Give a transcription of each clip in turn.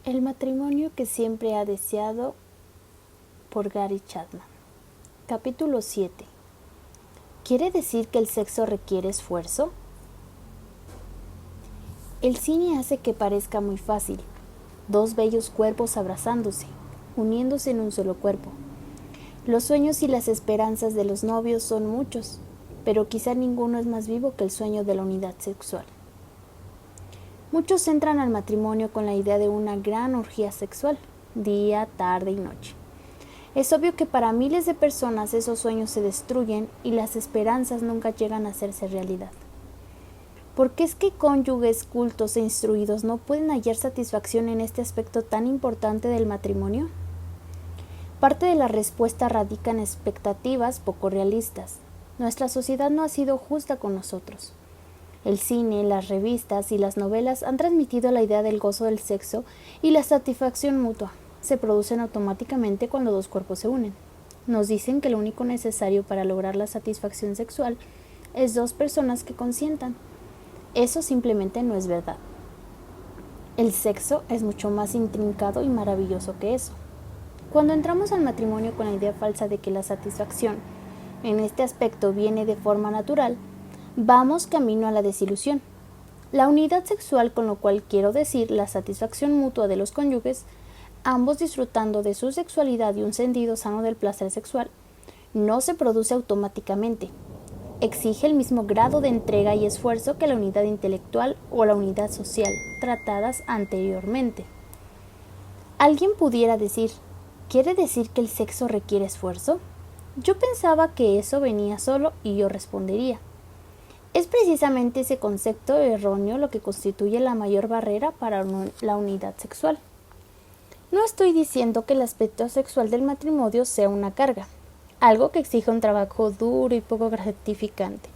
El matrimonio que siempre ha deseado, por Gary Chapman. Capítulo 7. ¿Quiere decir que el sexo requiere esfuerzo? El cine hace que parezca muy fácil. Dos bellos cuerpos abrazándose, uniéndose en un solo cuerpo. Los sueños y las esperanzas de los novios son muchos, pero quizá ninguno es más vivo que el sueño de la unidad sexual. Muchos entran al matrimonio con la idea de una gran orgía sexual, día, tarde y noche. Es obvio que para miles de personas esos sueños se destruyen y las esperanzas nunca llegan a hacerse realidad. ¿Por qué es que cónyuges cultos e instruidos no pueden hallar satisfacción en este aspecto tan importante del matrimonio? Parte de la respuesta radica en expectativas poco realistas. Nuestra sociedad no ha sido justa con nosotros. El cine, las revistas y las novelas han transmitido la idea del gozo del sexo y la satisfacción mutua. Se producen automáticamente cuando dos cuerpos se unen. Nos dicen que lo único necesario para lograr la satisfacción sexual es dos personas que consientan. Eso simplemente no es verdad. El sexo es mucho más intrincado y maravilloso que eso. Cuando entramos al matrimonio con la idea falsa de que la satisfacción en este aspecto viene de forma natural, vamos camino a la desilusión. La unidad sexual, con lo cual quiero decir la satisfacción mutua de los cónyuges, ambos disfrutando de su sexualidad y un sentido sano del placer sexual, no se produce automáticamente. Exige el mismo grado de entrega y esfuerzo que la unidad intelectual o la unidad social, tratadas anteriormente. Alguien pudiera decir, ¿quiere decir que el sexo requiere esfuerzo? Yo pensaba que eso venía solo y yo respondería, es precisamente ese concepto erróneo lo que constituye la mayor barrera para la unidad sexual. No estoy diciendo que el aspecto sexual del matrimonio sea una carga, algo que exige un trabajo duro y poco gratificante.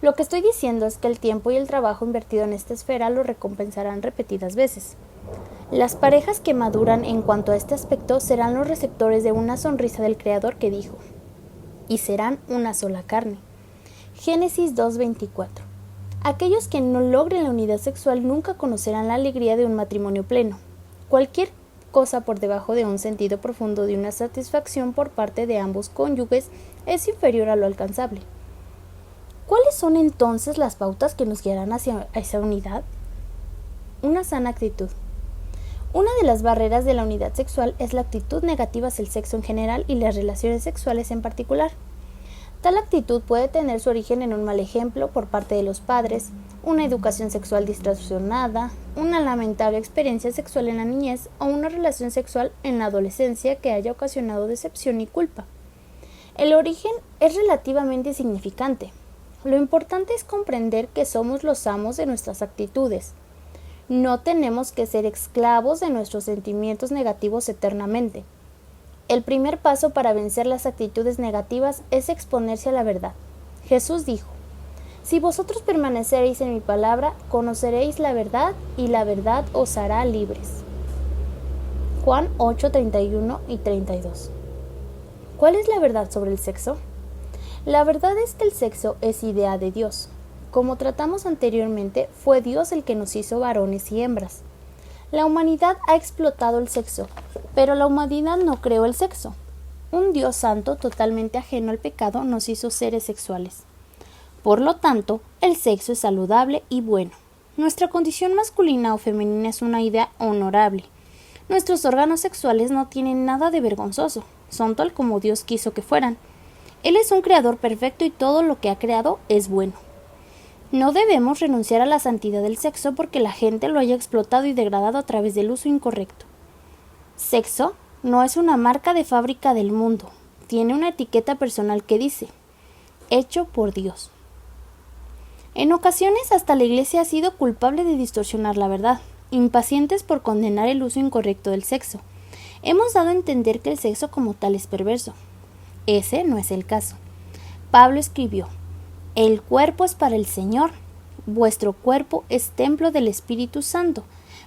Lo que estoy diciendo es que el tiempo y el trabajo invertido en esta esfera lo recompensarán repetidas veces. Las parejas que maduran en cuanto a este aspecto serán los receptores de una sonrisa del Creador que dijo, y serán una sola carne. Génesis 2:24. Aquellos que no logren la unidad sexual nunca conocerán la alegría de un matrimonio pleno. Cualquier cosa por debajo de un sentido profundo de una satisfacción por parte de ambos cónyuges es inferior a lo alcanzable. ¿Cuáles son entonces las pautas que nos guiarán hacia esa unidad? Una sana actitud. Una de las barreras de la unidad sexual es la actitud negativa hacia el sexo en general y las relaciones sexuales en particular. Tal actitud puede tener su origen en un mal ejemplo por parte de los padres, una educación sexual distorsionada, una lamentable experiencia sexual en la niñez o una relación sexual en la adolescencia que haya ocasionado decepción y culpa. El origen es relativamente insignificante. Lo importante es comprender que somos los amos de nuestras actitudes. No tenemos que ser esclavos de nuestros sentimientos negativos eternamente. El primer paso para vencer las actitudes negativas es exponerse a la verdad. Jesús dijo, si vosotros permaneceréis en mi palabra, conoceréis la verdad y la verdad os hará libres. Juan 8:31 y 32. ¿Cuál es la verdad sobre el sexo? La verdad es que el sexo es idea de Dios. Como tratamos anteriormente, fue Dios el que nos hizo varones y hembras. La humanidad ha explotado el sexo, pero la humanidad no creó el sexo. Un Dios santo totalmente ajeno al pecado nos hizo seres sexuales. Por lo tanto, el sexo es saludable y bueno. Nuestra condición masculina o femenina es una idea honorable. Nuestros órganos sexuales no tienen nada de vergonzoso, son tal como Dios quiso que fueran. Él es un creador perfecto y todo lo que ha creado es bueno. No debemos renunciar a la santidad del sexo porque la gente lo haya explotado y degradado a través del uso incorrecto. Sexo no es una marca de fábrica del mundo, tiene una etiqueta personal que dice, hecho por Dios. En ocasiones hasta la Iglesia ha sido culpable de distorsionar la verdad, impacientes por condenar el uso incorrecto del sexo. Hemos dado a entender que el sexo como tal es perverso. Ese no es el caso. Pablo escribió, el cuerpo es para el Señor, vuestro cuerpo es templo del Espíritu Santo.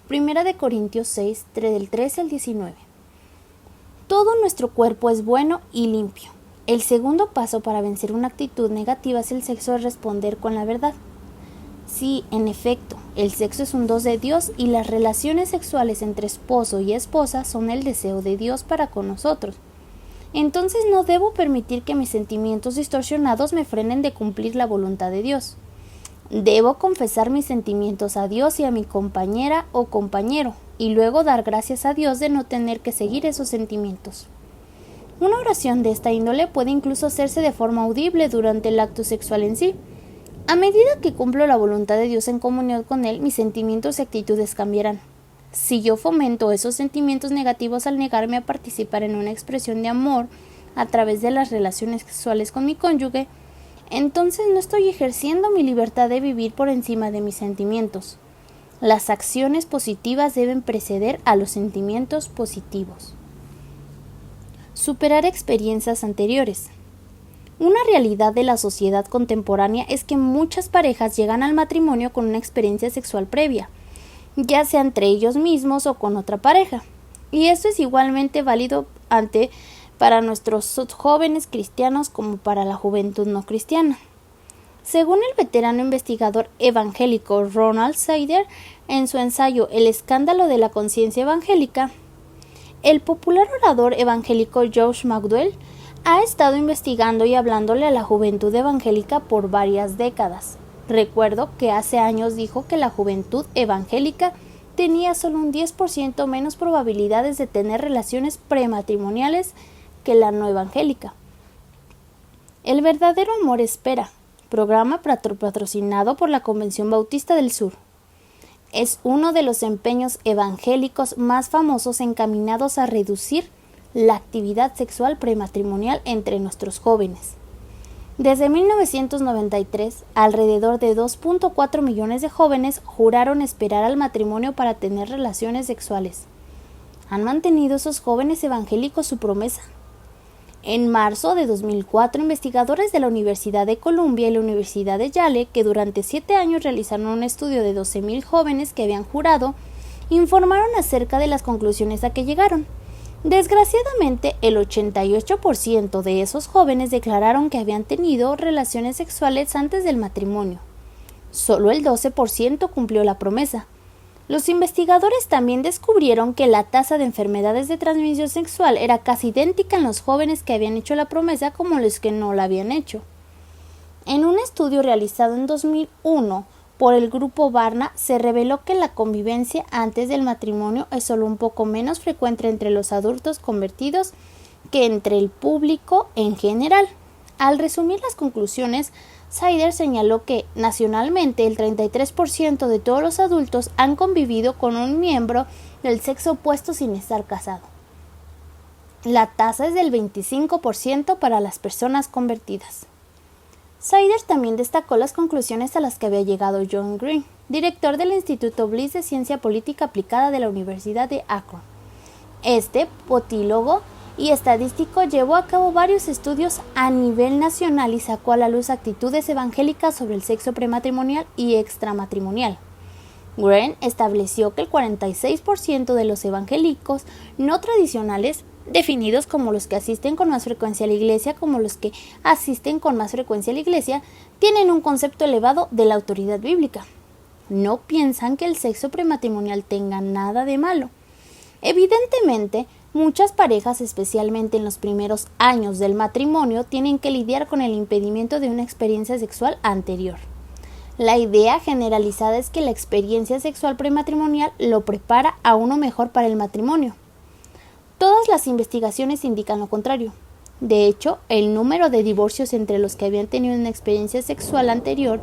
1 Corintios 6, del 13 al 19. Todo nuestro cuerpo es bueno y limpio. El segundo paso para vencer una actitud negativa hacia el sexo es responder con la verdad. Sí, en efecto, el sexo es un don de Dios y las relaciones sexuales entre esposo y esposa son el deseo de Dios para con nosotros. Entonces no debo permitir que mis sentimientos distorsionados me frenen de cumplir la voluntad de Dios. Debo confesar mis sentimientos a Dios y a mi compañera o compañero, y luego dar gracias a Dios de no tener que seguir esos sentimientos. Una oración de esta índole puede incluso hacerse de forma audible durante el acto sexual en sí. A medida que cumplo la voluntad de Dios en comunión con Él, mis sentimientos y actitudes cambiarán. Si yo fomento esos sentimientos negativos al negarme a participar en una expresión de amor a través de las relaciones sexuales con mi cónyuge, entonces no estoy ejerciendo mi libertad de vivir por encima de mis sentimientos. Las acciones positivas deben preceder a los sentimientos positivos. Superar experiencias anteriores. Una realidad de la sociedad contemporánea es que muchas parejas llegan al matrimonio con una experiencia sexual previa, ya sea entre ellos mismos o con otra pareja. Y esto es igualmente válido para nuestros jóvenes cristianos como para la juventud no cristiana. Según el veterano investigador evangélico Ronald Sider, en su ensayo El escándalo de la conciencia evangélica, el popular orador evangélico Josh McDowell ha estado investigando y hablándole a la juventud evangélica por varias décadas. Recuerdo que hace años dijo que la juventud evangélica tenía solo un 10% menos probabilidades de tener relaciones prematrimoniales que la no evangélica. El verdadero amor espera, programa patrocinado por la Convención Bautista del Sur. Es uno de los empeños evangélicos más famosos encaminados a reducir la actividad sexual prematrimonial entre nuestros jóvenes. Desde 1993, alrededor de 2.4 millones de jóvenes juraron esperar al matrimonio para tener relaciones sexuales. ¿Han mantenido esos jóvenes evangélicos su promesa? En marzo de 2004, investigadores de la Universidad de Columbia y la Universidad de Yale, que durante 7 años realizaron un estudio de 12,000 jóvenes que habían jurado, informaron acerca de las conclusiones a que llegaron. Desgraciadamente, el 88% de esos jóvenes declararon que habían tenido relaciones sexuales antes del matrimonio. Solo el 12% cumplió la promesa. Los investigadores también descubrieron que la tasa de enfermedades de transmisión sexual era casi idéntica en los jóvenes que habían hecho la promesa como los que no la habían hecho. En un estudio realizado en 2001 por el grupo Barna, se reveló que la convivencia antes del matrimonio es solo un poco menos frecuente entre los adultos convertidos que entre el público en general. Al resumir las conclusiones, Sider señaló que, nacionalmente, el 33% de todos los adultos han convivido con un miembro del sexo opuesto sin estar casado. La tasa es del 25% para las personas convertidas. Sider también destacó las conclusiones a las que había llegado John Green, director del Instituto Bliss de Ciencia Política Aplicada de la Universidad de Akron. Este politólogo y estadístico llevó a cabo varios estudios a nivel nacional y sacó a la luz actitudes evangélicas sobre el sexo prematrimonial y extramatrimonial. Green estableció que el 46% de los evangélicos no tradicionales, definidos como los que asisten con más frecuencia a la iglesia como los que asisten con más frecuencia a la iglesia, tienen un concepto elevado de la autoridad bíblica. No piensan que el sexo prematrimonial tenga nada de malo. Evidentemente, muchas parejas, especialmente en los primeros años del matrimonio, tienen que lidiar con el impedimento de una experiencia sexual anterior. La idea generalizada es que la experiencia sexual prematrimonial lo prepara a uno mejor para el matrimonio. Todas las investigaciones indican lo contrario. De hecho, el número de divorcios entre los que habían tenido una experiencia sexual anterior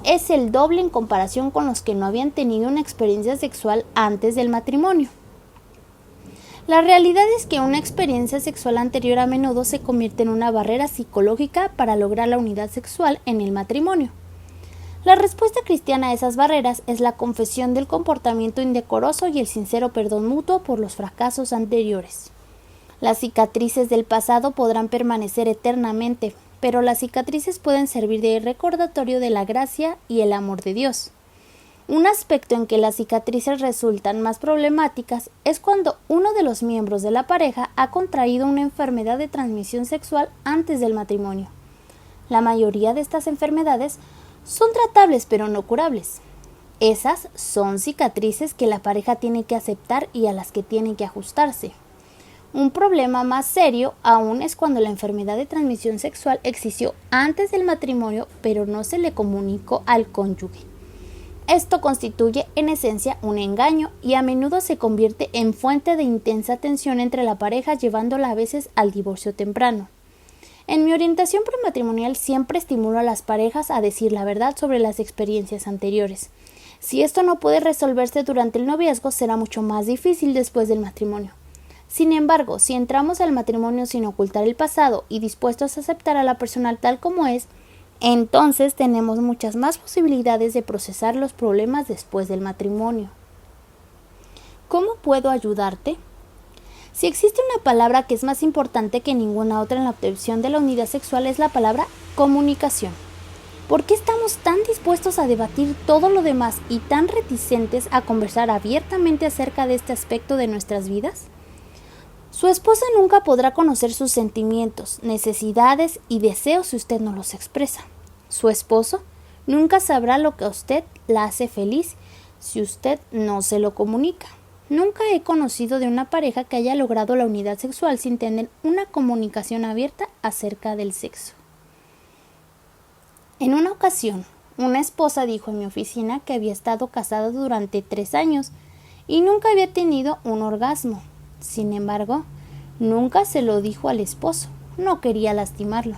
es el doble en comparación con los que no habían tenido una experiencia sexual antes del matrimonio. La realidad es que una experiencia sexual anterior a menudo se convierte en una barrera psicológica para lograr la unidad sexual en el matrimonio. La respuesta cristiana a esas barreras es la confesión del comportamiento indecoroso y el sincero perdón mutuo por los fracasos anteriores. Las cicatrices del pasado podrán permanecer eternamente, pero las cicatrices pueden servir de recordatorio de la gracia y el amor de Dios. Un aspecto en que las cicatrices resultan más problemáticas es cuando uno de los miembros de la pareja ha contraído una enfermedad de transmisión sexual antes del matrimonio. La mayoría de estas enfermedades Son tratables pero no curables. Esas son cicatrices que la pareja tiene que aceptar y a las que tiene que ajustarse. Un problema más serio aún es cuando la enfermedad de transmisión sexual existió antes del matrimonio, pero no se le comunicó al cónyuge. Esto constituye en esencia un engaño y a menudo se convierte en fuente de intensa tensión entre la pareja, llevándola a veces al divorcio temprano. En mi orientación prematrimonial siempre estimulo a las parejas a decir la verdad sobre las experiencias anteriores. Si esto no puede resolverse durante el noviazgo, será mucho más difícil después del matrimonio. Sin embargo, si entramos al matrimonio sin ocultar el pasado y dispuestos a aceptar a la persona tal como es, entonces tenemos muchas más posibilidades de procesar los problemas después del matrimonio. ¿Cómo puedo ayudarte? Si existe una palabra que es más importante que ninguna otra en la obtención de la unidad sexual, es la palabra comunicación. ¿Por qué estamos tan dispuestos a debatir todo lo demás y tan reticentes a conversar abiertamente acerca de este aspecto de nuestras vidas? Su esposa nunca podrá conocer sus sentimientos, necesidades y deseos si usted no los expresa. Su esposo nunca sabrá lo que a usted la hace feliz si usted no se lo comunica. Nunca he conocido de una pareja que haya logrado la unidad sexual sin tener una comunicación abierta acerca del sexo. En una ocasión, una esposa dijo en mi oficina que había estado casada durante 3 años y nunca había tenido un orgasmo. Sin embargo, nunca se lo dijo al esposo. No quería lastimarlo.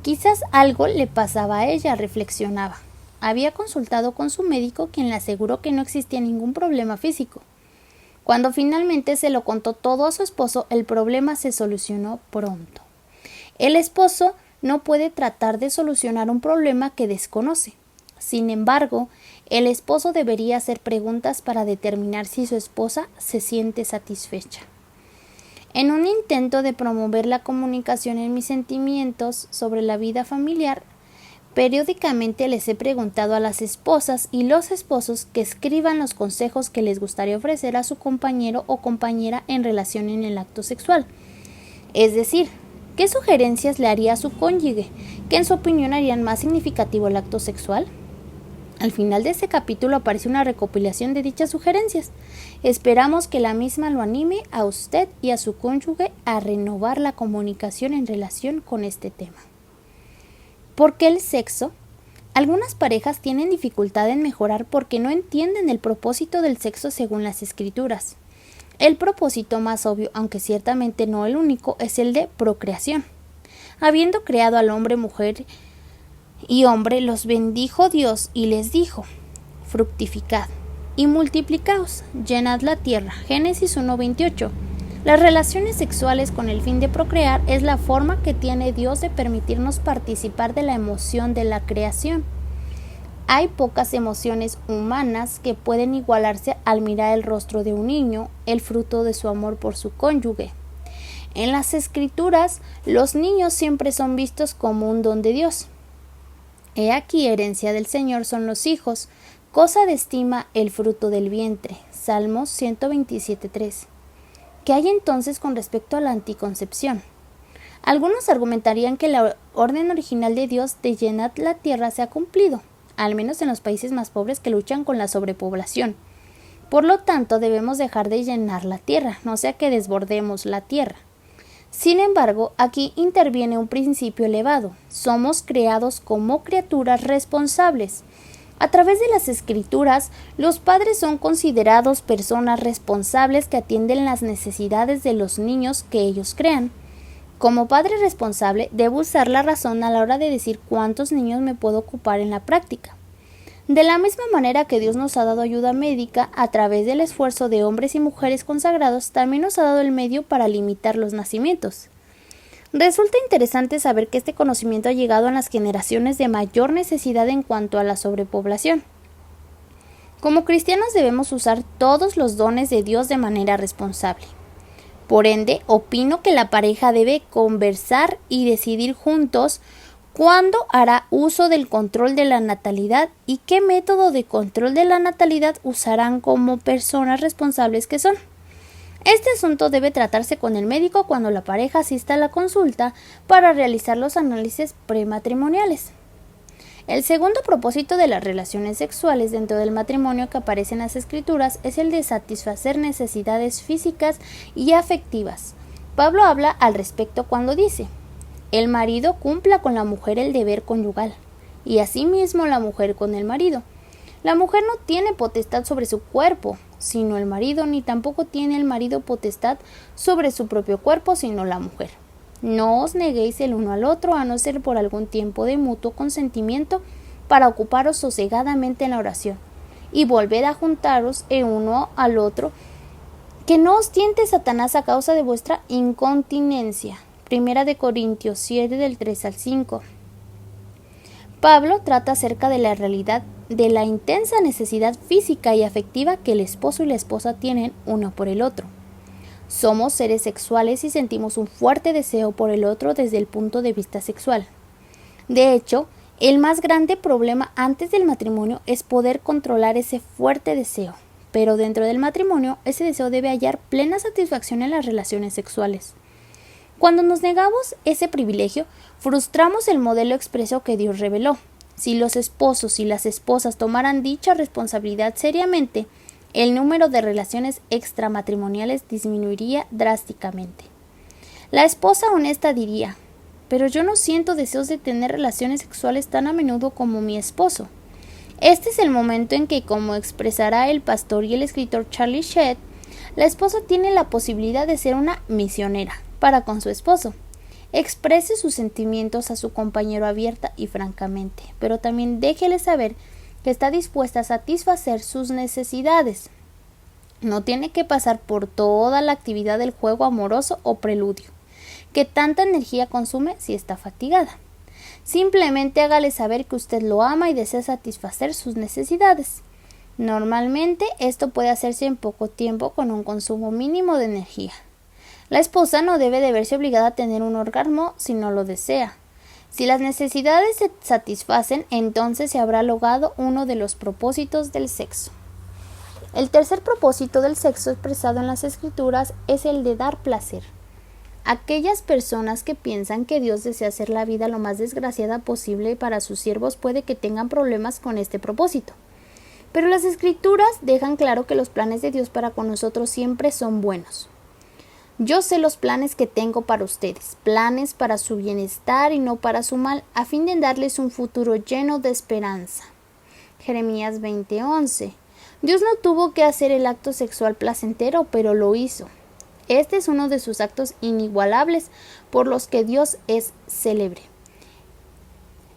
Quizás algo le pasaba a ella, reflexionaba. Había consultado con su médico, quien le aseguró que no existía ningún problema físico. Cuando finalmente se lo contó todo a su esposo, el problema se solucionó pronto. El esposo no puede tratar de solucionar un problema que desconoce. Sin embargo, el esposo debería hacer preguntas para determinar si su esposa se siente satisfecha. En un intento de promover la comunicación en mis sentimientos sobre la vida familiar, periódicamente les he preguntado a las esposas y los esposos que escriban los consejos que les gustaría ofrecer a su compañero o compañera en relación en el acto sexual. Es decir, ¿qué sugerencias le haría a su cónyuge? ¿Qué en su opinión harían más significativo el acto sexual? Al final de este capítulo aparece una recopilación de dichas sugerencias. Esperamos que la misma lo anime a usted y a su cónyuge a renovar la comunicación en relación con este tema. ¿Por qué el sexo? Algunas parejas tienen dificultad en mejorar porque no entienden el propósito del sexo según las escrituras. El propósito más obvio, aunque ciertamente no el único, es el de procreación. Habiendo creado al hombre, mujer y hombre, los bendijo Dios y les dijo: fructificad y multiplicaos, llenad la tierra. Génesis 1:28. Las relaciones sexuales con el fin de procrear es la forma que tiene Dios de permitirnos participar de la emoción de la creación. Hay pocas emociones humanas que pueden igualarse al mirar el rostro de un niño, el fruto de su amor por su cónyuge. En las escrituras, los niños siempre son vistos como un don de Dios. He aquí, herencia del Señor son los hijos, cosa de estima el fruto del vientre. Salmos 127:3. ¿Qué hay entonces con respecto a la anticoncepción? Algunos argumentarían que la orden original de Dios de llenar la tierra se ha cumplido, al menos en los países más pobres que luchan con la sobrepoblación. Por lo tanto, debemos dejar de llenar la tierra, no sea que desbordemos la tierra. Sin embargo, aquí interviene un principio elevado. Somos creados como criaturas responsables. A través de las escrituras, los padres son considerados personas responsables que atienden las necesidades de los niños que ellos crean. Como padre responsable, debo usar la razón a la hora de decir cuántos niños me puedo ocupar en la práctica. De la misma manera que Dios nos ha dado ayuda médica a través del esfuerzo de hombres y mujeres consagrados, también nos ha dado el medio para limitar los nacimientos. Resulta interesante saber que este conocimiento ha llegado a las generaciones de mayor necesidad en cuanto a la sobrepoblación. Como cristianos debemos usar todos los dones de Dios de manera responsable. Por ende, opino que la pareja debe conversar y decidir juntos cuándo hará uso del control de la natalidad y qué método de control de la natalidad usarán como personas responsables que son. Este asunto debe tratarse con el médico cuando la pareja asista a la consulta para realizar los análisis prematrimoniales. El segundo propósito de las relaciones sexuales dentro del matrimonio que aparece en las Escrituras es el de satisfacer necesidades físicas y afectivas. Pablo habla al respecto cuando dice: el marido cumpla con la mujer el deber conyugal, y asimismo la mujer con el marido. La mujer no tiene potestad sobre su cuerpo, sino el marido, ni tampoco tiene el marido potestad sobre su propio cuerpo, sino la mujer. No os neguéis el uno al otro, a no ser por algún tiempo de mutuo consentimiento, para ocuparos sosegadamente en la oración, y volved a juntaros el uno al otro, que no os tiente Satanás a causa de vuestra incontinencia. Primera de Corintios 7, del 3 al 5. Pablo trata acerca de la realidad de la intensa necesidad física y afectiva que el esposo y la esposa tienen uno por el otro. Somos seres sexuales y sentimos un fuerte deseo por el otro desde el punto de vista sexual. De hecho, el más grande problema antes del matrimonio es poder controlar ese fuerte deseo, pero dentro del matrimonio ese deseo debe hallar plena satisfacción en las relaciones sexuales. Cuando nos negamos ese privilegio, frustramos el modelo expreso que Dios reveló. Si los esposos y las esposas tomaran dicha responsabilidad seriamente, el número de relaciones extramatrimoniales disminuiría drásticamente. La esposa honesta diría: pero yo no siento deseos de tener relaciones sexuales tan a menudo como mi esposo. Este es el momento en que, como expresará el pastor y el escritor Charlie Shedd, la esposa tiene la posibilidad de ser una misionera para con su esposo. Exprese sus sentimientos a su compañero abierta y francamente, pero también déjele saber que está dispuesta a satisfacer sus necesidades. No tiene que pasar por toda la actividad del juego amoroso o preludio, que tanta energía consume si está fatigada. Simplemente hágale saber que usted lo ama y desea satisfacer sus necesidades. Normalmente esto puede hacerse en poco tiempo con un consumo mínimo de energía. La esposa no debe de verse obligada a tener un orgasmo si no lo desea. Si las necesidades se satisfacen, entonces se habrá logrado uno de los propósitos del sexo. El tercer propósito del sexo expresado en las Escrituras es el de dar placer. Aquellas personas que piensan que Dios desea hacer la vida lo más desgraciada posible para sus siervos puede que tengan problemas con este propósito. Pero las Escrituras dejan claro que los planes de Dios para con nosotros siempre son buenos. Yo sé los planes que tengo para ustedes, planes para su bienestar y no para su mal, a fin de darles un futuro lleno de esperanza. Jeremías 20:11. Dios no tuvo que hacer el acto sexual placentero, pero lo hizo. Este es uno de sus actos inigualables por los que Dios es célebre.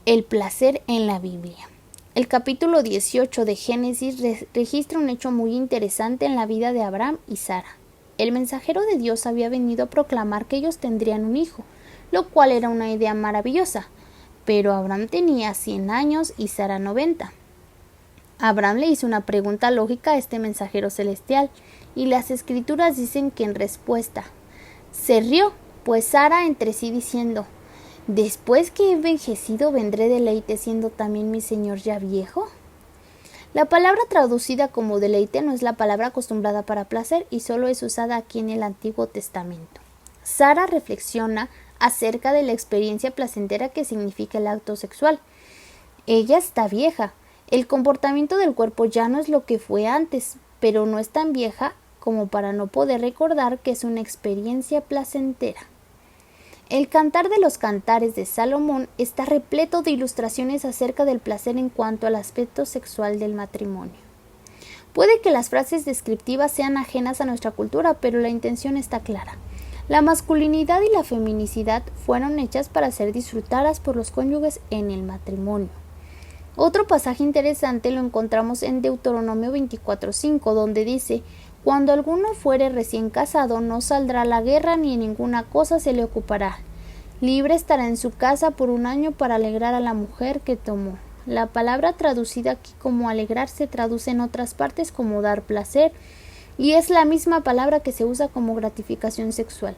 El placer en la Biblia. El capítulo 18 de Génesis registra un hecho muy interesante en la vida de Abraham y Sara. El mensajero de Dios había venido a proclamar que ellos tendrían un hijo, lo cual era una idea maravillosa, pero Abraham tenía 100 años y Sara 90. Abraham le hizo una pregunta lógica a este mensajero celestial, y las Escrituras dicen que en respuesta se rió, pues Sara entre sí diciendo: ¿después que he envejecido vendré deleite siendo también mi señor ya viejo? La palabra traducida como deleite no es la palabra acostumbrada para placer y solo es usada aquí en el Antiguo Testamento. Sara reflexiona acerca de la experiencia placentera que significa el acto sexual. Ella está vieja. El comportamiento del cuerpo ya no es lo que fue antes, pero no es tan vieja como para no poder recordar que es una experiencia placentera. El Cantar de los Cantares de Salomón está repleto de ilustraciones acerca del placer en cuanto al aspecto sexual del matrimonio. Puede que las frases descriptivas sean ajenas a nuestra cultura, pero la intención está clara. La masculinidad y la feminicidad fueron hechas para ser disfrutadas por los cónyuges en el matrimonio. Otro pasaje interesante lo encontramos en Deuteronomio 24:5, donde dice: cuando alguno fuere recién casado, no saldrá a la guerra ni en ninguna cosa se le ocupará. Libre estará en su casa por 1 año para alegrar a la mujer que tomó. La palabra traducida aquí como alegrar se traduce en otras partes como dar placer, y es la misma palabra que se usa como gratificación sexual.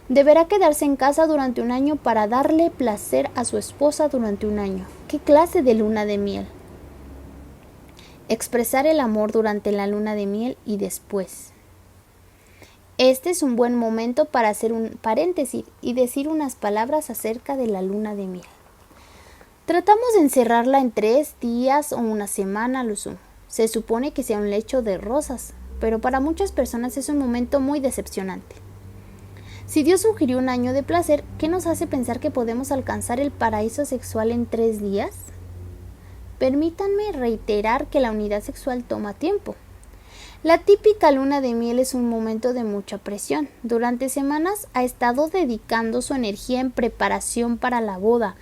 Deberá quedarse en casa durante 1 año para darle placer a su esposa durante 1 año. ¿Qué clase de luna de miel? Expresar el amor durante la luna de miel y después. Este es un buen momento para hacer un paréntesis y decir unas palabras acerca de la luna de miel. Tratamos de encerrarla en 3 días o una semana a lo sumo. Se supone que sea un lecho de rosas, pero para muchas personas es un momento muy decepcionante. Si Dios sugirió un año de placer, ¿qué nos hace pensar que podemos alcanzar el paraíso sexual en 3 días? Permítanme reiterar que la unidad sexual toma tiempo. La típica luna de miel es un momento de mucha presión. Durante semanas ha estado dedicando su energía en preparación para la boda.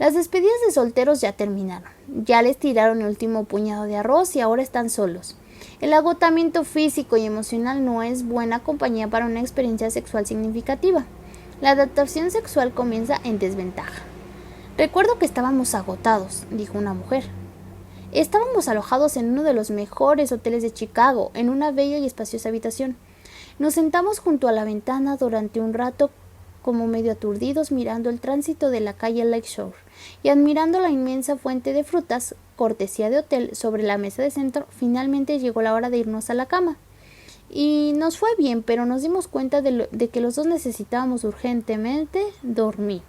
Las despedidas de solteros ya terminaron. Ya les tiraron el último puñado de arroz y ahora están solos. El agotamiento físico y emocional no es buena compañía para una experiencia sexual significativa. La adaptación sexual comienza en desventaja. Recuerdo que estábamos agotados, dijo una mujer. Estábamos alojados en uno de los mejores hoteles de Chicago, en una bella y espaciosa habitación. Nos sentamos junto a la ventana durante un rato como medio aturdidos mirando el tránsito de la calle Lakeshore y admirando la inmensa fuente de frutas, cortesía de hotel, sobre la mesa de centro. Finalmente llegó la hora de irnos a la cama. Y nos fue bien, pero nos dimos cuenta de que los dos necesitábamos urgentemente dormir.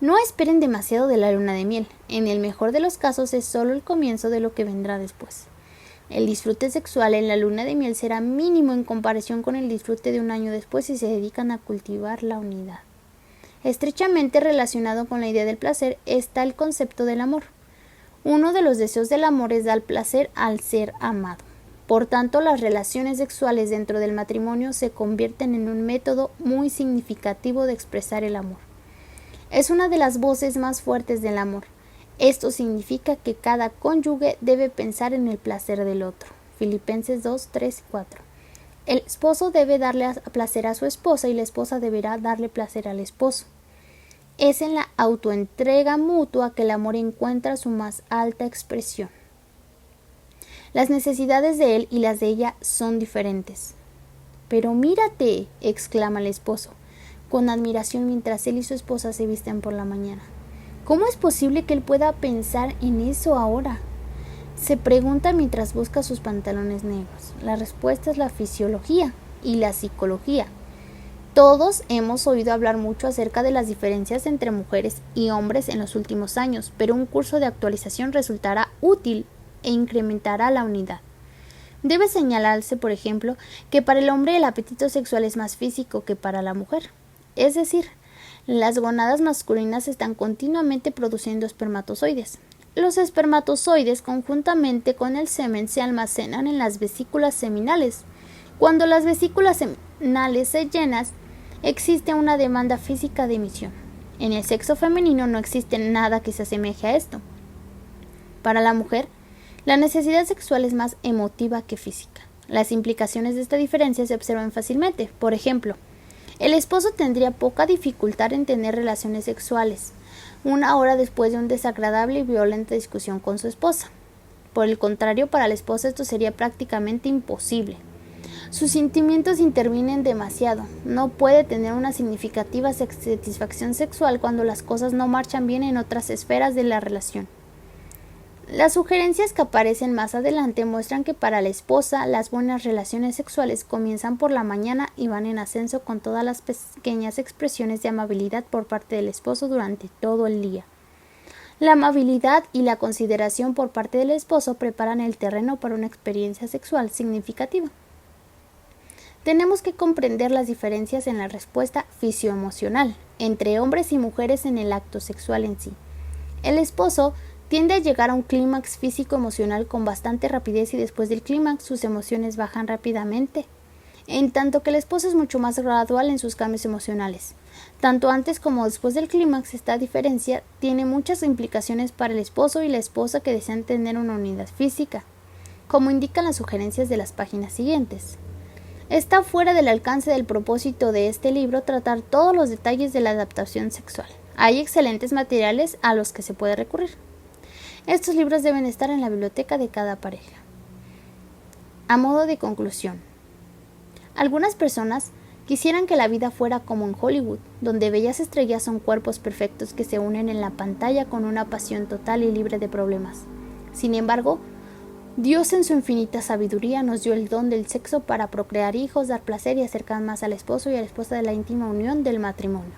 No esperen demasiado de la luna de miel. En el mejor de los casos es solo el comienzo de lo que vendrá después. El disfrute sexual en la luna de miel será mínimo en comparación con el disfrute de un año después si se dedican a cultivar la unidad. Estrechamente relacionado con la idea del placer está el concepto del amor. Uno de los deseos del amor es dar placer al ser amado. Por tanto, las relaciones sexuales dentro del matrimonio se convierten en un método muy significativo de expresar el amor. Es una de las voces más fuertes del amor. Esto significa que cada cónyuge debe pensar en el placer del otro. Filipenses 2, 3 y 4. El esposo debe darle placer a su esposa y la esposa deberá darle placer al esposo. Es en la autoentrega mutua que el amor encuentra su más alta expresión. Las necesidades de él y las de ella son diferentes. «Pero mírate», exclama el esposo, con admiración mientras él y su esposa se visten por la mañana. ¿Cómo es posible que él pueda pensar en eso ahora?, se pregunta mientras busca sus pantalones negros. La respuesta es la fisiología y la psicología. Todos hemos oído hablar mucho acerca de las diferencias entre mujeres y hombres en los últimos años, pero un curso de actualización resultará útil e incrementará la unidad. Debe señalarse, por ejemplo, que para el hombre el apetito sexual es más físico que para la mujer. Es decir, las gónadas masculinas están continuamente produciendo espermatozoides. Los espermatozoides, conjuntamente con el semen, se almacenan en las vesículas seminales. Cuando las vesículas seminales se llenan, existe una demanda física de emisión. En el sexo femenino no existe nada que se asemeje a esto. Para la mujer, la necesidad sexual es más emotiva que física. Las implicaciones de esta diferencia se observan fácilmente. Por ejemplo, el esposo tendría poca dificultad en tener relaciones sexuales una hora después de una desagradable y violenta discusión con su esposa. Por el contrario, para la esposa esto sería prácticamente imposible. Sus sentimientos intervienen demasiado. No puede tener una significativa satisfacción sexual cuando las cosas no marchan bien en otras esferas de la relación. Las sugerencias que aparecen más adelante muestran que para la esposa las buenas relaciones sexuales comienzan por la mañana y van en ascenso con todas las pequeñas expresiones de amabilidad por parte del esposo durante todo el día. La amabilidad y la consideración por parte del esposo preparan el terreno para una experiencia sexual significativa. Tenemos que comprender las diferencias en la respuesta fisioemocional entre hombres y mujeres en el acto sexual en sí. El esposo tiende a llegar a un clímax físico-emocional con bastante rapidez y después del clímax sus emociones bajan rápidamente, en tanto que el esposo es mucho más gradual en sus cambios emocionales. Tanto antes como después del clímax, esta diferencia tiene muchas implicaciones para el esposo y la esposa que desean tener una unidad física, como indican las sugerencias de las páginas siguientes. Está fuera del alcance del propósito de este libro tratar todos los detalles de la adaptación sexual. Hay excelentes materiales a los que se puede recurrir. Estos libros deben estar en la biblioteca de cada pareja. A modo de conclusión, algunas personas quisieran que la vida fuera como en Hollywood, donde bellas estrellas son cuerpos perfectos que se unen en la pantalla con una pasión total y libre de problemas. Sin embargo, Dios en su infinita sabiduría nos dio el don del sexo para procrear hijos, dar placer y acercar más al esposo y a la esposa de la íntima unión del matrimonio.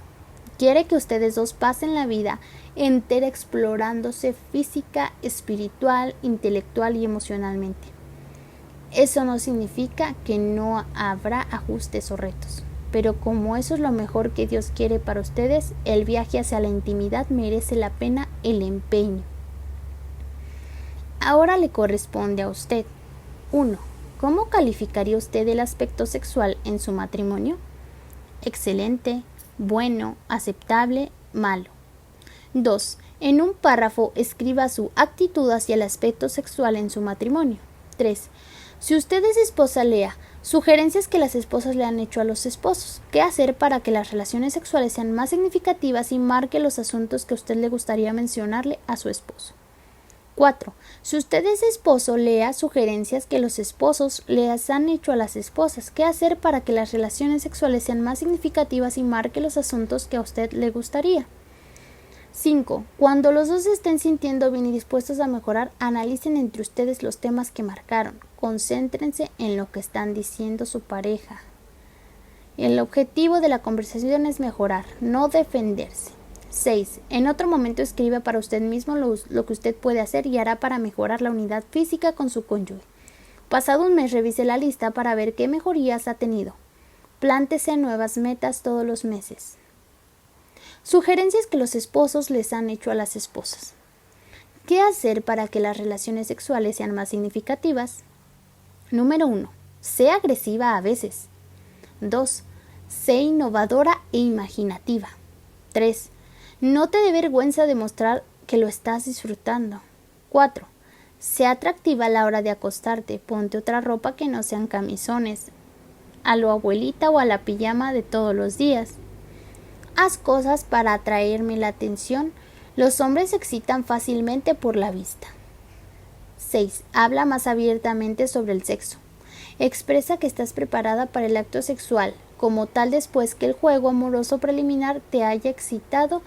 Quiere que ustedes dos pasen la vida entera explorándose física, espiritual, intelectual y emocionalmente. Eso no significa que no habrá ajustes o retos, pero como eso es lo mejor que Dios quiere para ustedes, el viaje hacia la intimidad merece la pena el empeño. Ahora le corresponde a usted. 1. ¿Cómo calificaría usted el aspecto sexual en su matrimonio? Excelente, bueno, aceptable, malo. 2. En un párrafo escriba su actitud hacia el aspecto sexual en su matrimonio. 3. Si usted es esposa, lea sugerencias que las esposas le han hecho a los esposos. ¿Qué hacer para que las relaciones sexuales sean más significativas y marque los asuntos que a usted le gustaría mencionarle a su esposo? 4. Si usted es esposo, lea sugerencias que los esposos les han hecho a las esposas. ¿Qué hacer para que las relaciones sexuales sean más significativas y marque los asuntos que a usted le gustaría? 5. Cuando los dos estén sintiendo bien y dispuestos a mejorar, analicen entre ustedes los temas que marcaron. Concéntrense en lo que están diciendo su pareja. El objetivo de la conversación es mejorar, no defenderse. 6. En otro momento escriba para usted mismo lo que usted puede hacer y hará para mejorar la unidad física con su cónyuge. Pasado un mes, revise la lista para ver qué mejorías ha tenido. Plántese nuevas metas todos los meses. Sugerencias que los esposos les han hecho a las esposas. ¿Qué hacer para que las relaciones sexuales sean más significativas? Número 1. Sé agresiva a veces. 2. Sé innovadora e imaginativa. 3. No te dé vergüenza de mostrar que lo estás disfrutando. 4. Sé atractiva a la hora de acostarte. Ponte otra ropa que no sean camisones, a lo abuelita o a la pijama de todos los días. Haz cosas para atraerme la atención. Los hombres se excitan fácilmente por la vista. 6. Habla más abiertamente sobre el sexo. Expresa que estás preparada para el acto sexual, como tal después que el juego amoroso preliminar te haya excitado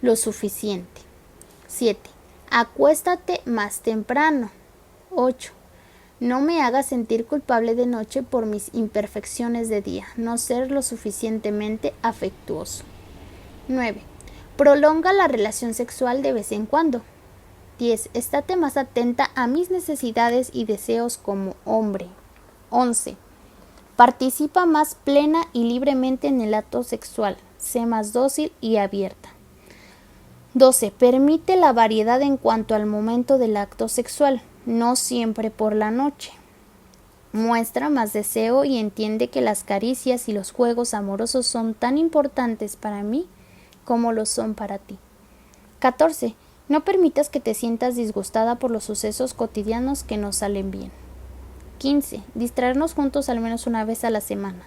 lo suficiente. 7. Acuéstate más temprano. 8. No me hagas sentir culpable de noche por mis imperfecciones de día, no ser lo suficientemente afectuoso. 9. Prolonga la relación sexual de vez en cuando. 10. Estate más atenta a mis necesidades y deseos como hombre. 11. Participa más plena y libremente en el acto sexual. Sé más dócil y abierta. 12. Permite la variedad en cuanto al momento del acto sexual, no siempre por la noche. Muestra más deseo y entiende que las caricias y los juegos amorosos son tan importantes para mí como lo son para ti. 14. No permitas que te sientas disgustada por los sucesos cotidianos que no salen bien. 15. Distraernos juntos al menos una vez a la semana.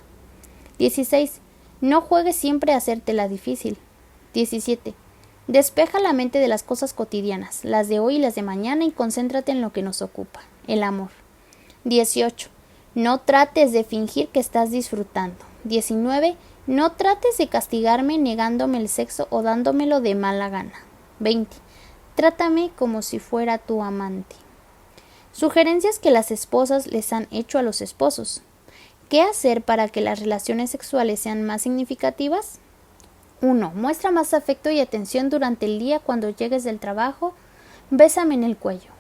16. No juegues siempre a hacértela difícil. 17. Despeja la mente de las cosas cotidianas, las de hoy y las de mañana, y concéntrate en lo que nos ocupa, el amor. 18. No trates de fingir que estás disfrutando. 19. No trates de castigarme negándome el sexo o dándomelo de mala gana. 20. Trátame como si fuera tu amante. Sugerencias que las esposas les han hecho a los esposos. ¿Qué hacer para que las relaciones sexuales sean más significativas? 1. Muestra más afecto y atención durante el día cuando llegues del trabajo. Bésame en el cuello.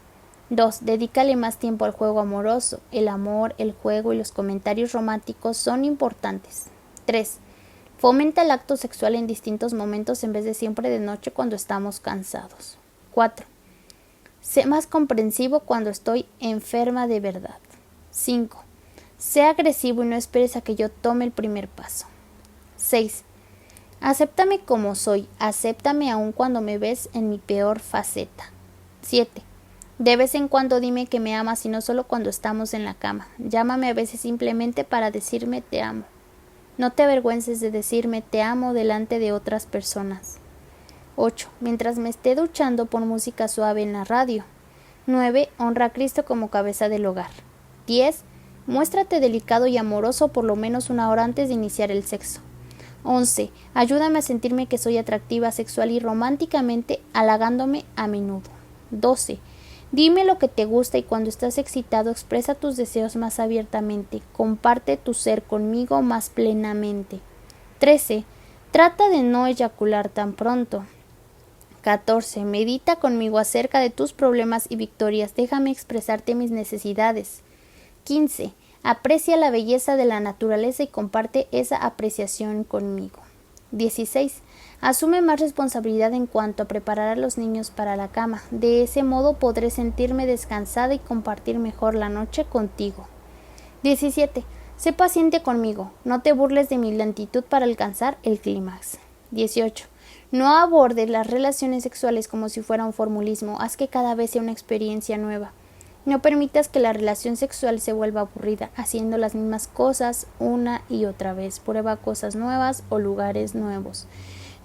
2. Dedícale más tiempo al juego amoroso. El amor, el juego y los comentarios románticos son importantes. 3. Fomenta el acto sexual en distintos momentos en vez de siempre de noche cuando estamos cansados. 4. Sé más comprensivo cuando estoy enferma de verdad. 5. Sé agresivo y no esperes a que yo tome el primer paso. 6. Acéptame como soy, acéptame aun cuando me ves en mi peor faceta. 7. De vez en cuando dime que me amas y no solo cuando estamos en la cama. Llámame a veces simplemente para decirme te amo. No te avergüences de decirme te amo delante de otras personas. 8. Mientras me esté duchando, pon música suave en la radio. 9. Honra a Cristo como cabeza del hogar. 10. Muéstrate delicado y amoroso por lo menos una hora antes de iniciar el sexo. 11. Ayúdame a sentirme que soy atractiva sexual y románticamente, halagándome a menudo. 12. Dime lo que te gusta y cuando estás excitado expresa tus deseos más abiertamente. Comparte tu ser conmigo más plenamente. 13. Trata de no eyacular tan pronto. 14. Medita conmigo acerca de tus problemas y victorias. Déjame expresarte mis necesidades. 15. Aprecia la belleza de la naturaleza y comparte esa apreciación conmigo. 16. Asume más responsabilidad en cuanto a preparar a los niños para la cama. De ese modo podré sentirme descansada y compartir mejor la noche contigo. 17. Sé paciente conmigo. No te burles de mi lentitud para alcanzar el clímax. 18. No abordes las relaciones sexuales como si fuera un formulismo. Haz que cada vez sea una experiencia nueva. No permitas que la relación sexual se vuelva aburrida, haciendo las mismas cosas una y otra vez. Prueba cosas nuevas o lugares nuevos.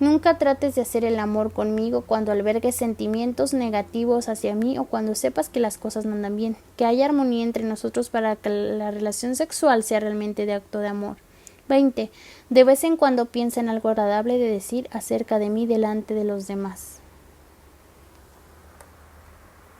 Nunca trates de hacer el amor conmigo cuando albergues sentimientos negativos hacia mí o cuando sepas que las cosas no andan bien. Que haya armonía entre nosotros para que la relación sexual sea realmente de acto de amor. 20. De vez en cuando piensa en algo agradable de decir acerca de mí delante de los demás.